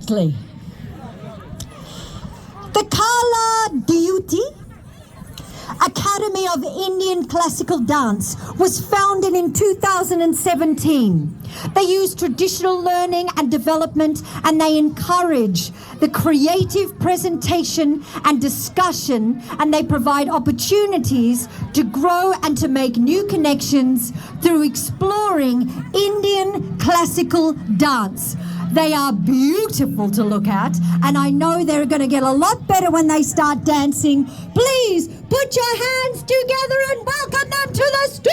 Exactly. The Kala Duty Academy of Indian Classical Dance was founded in 2017. They use traditional learning and development, and they encourage the creative presentation and discussion, and they provide opportunities to grow and to make new connections through exploring Indian classical dance. They are beautiful to look at, and I know they're going to get a lot better when they start dancing. Please put your hands together and welcome them to the stage.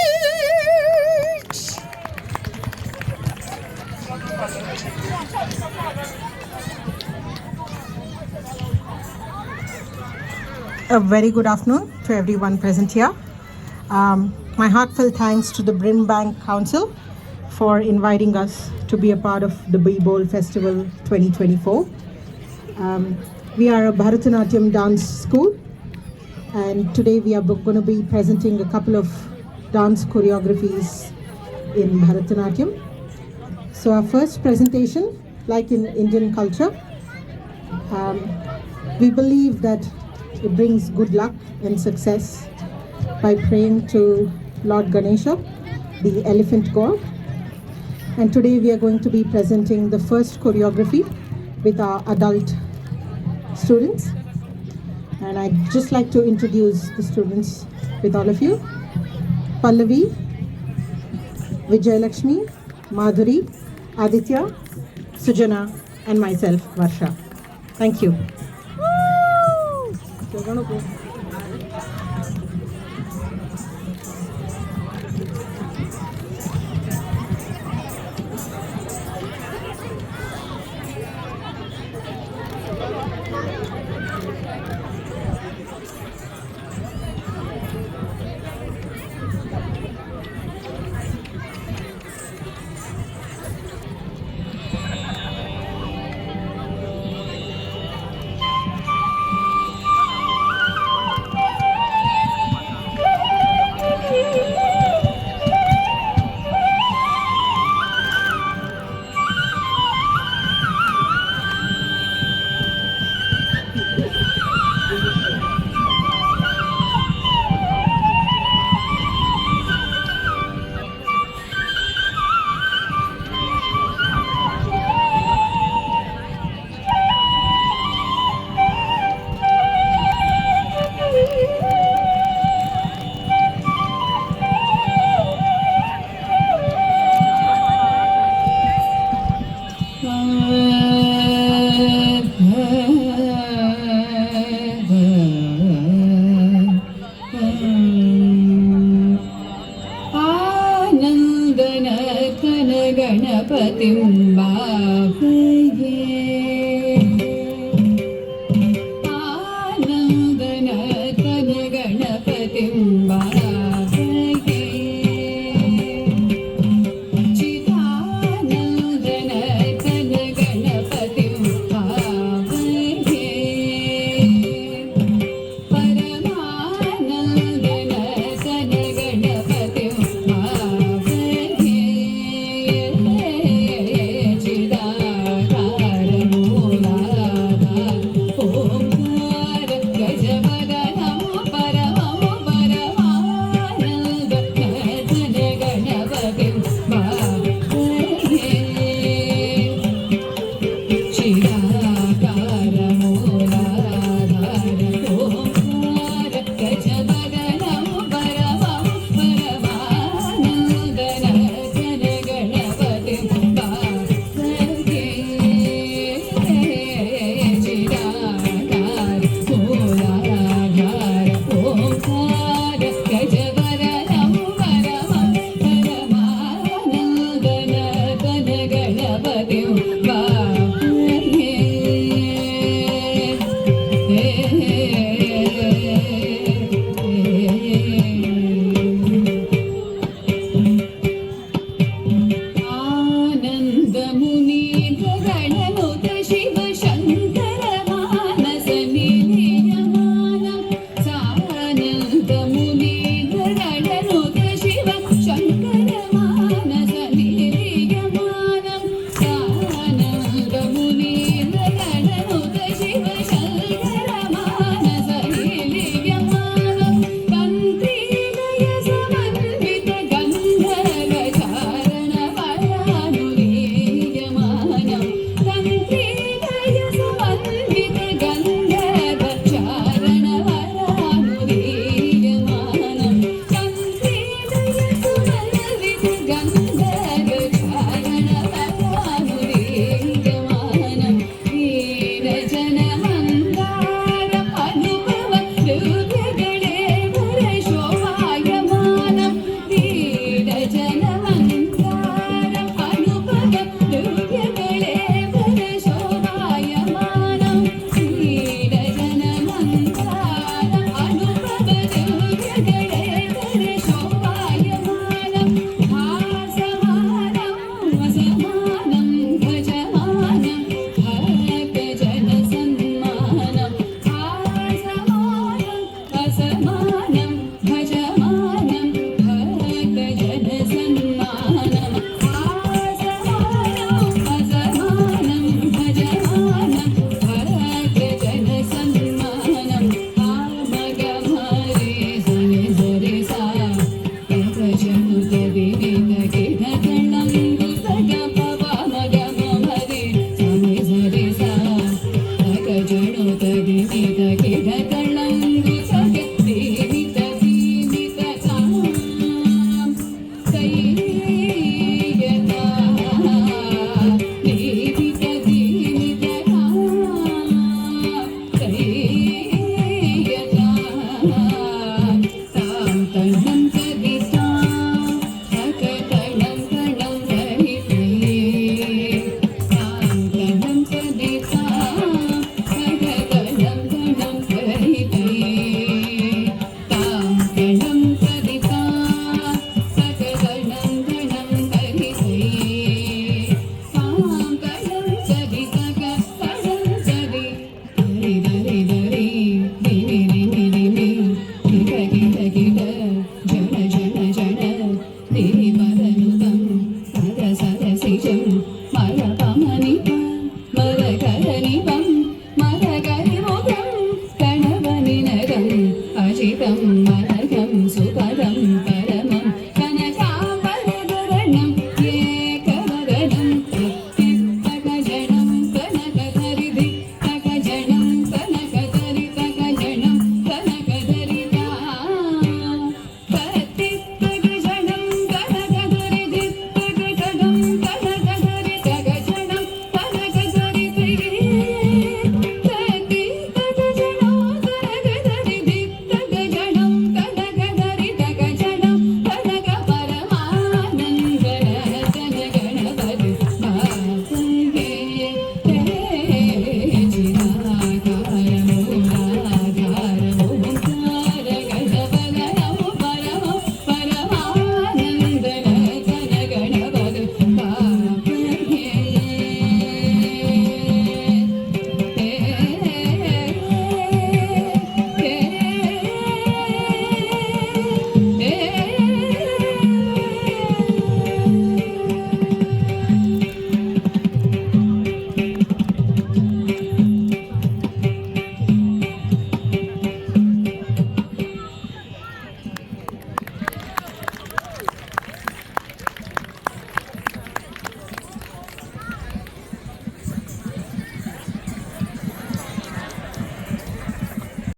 A very good afternoon to everyone present here. My heartfelt thanks to the Brimbank Council for inviting us to be a part of the B-Bowl Festival 2024. We are a Bharatanatyam dance school, and today we are going to be presenting a couple of dance choreographies in Bharatanatyam. So our first presentation, like in Indian culture, we believe that it brings good luck and success by praying to Lord Ganesha, the elephant god. And today we are going to be presenting the first choreography with our adult students. And I'd just like to introduce the students with all of you. Pallavi, Vijayalakshmi, Madhuri, Aditya, Sujana, and myself, Varsha. Thank you. Woo!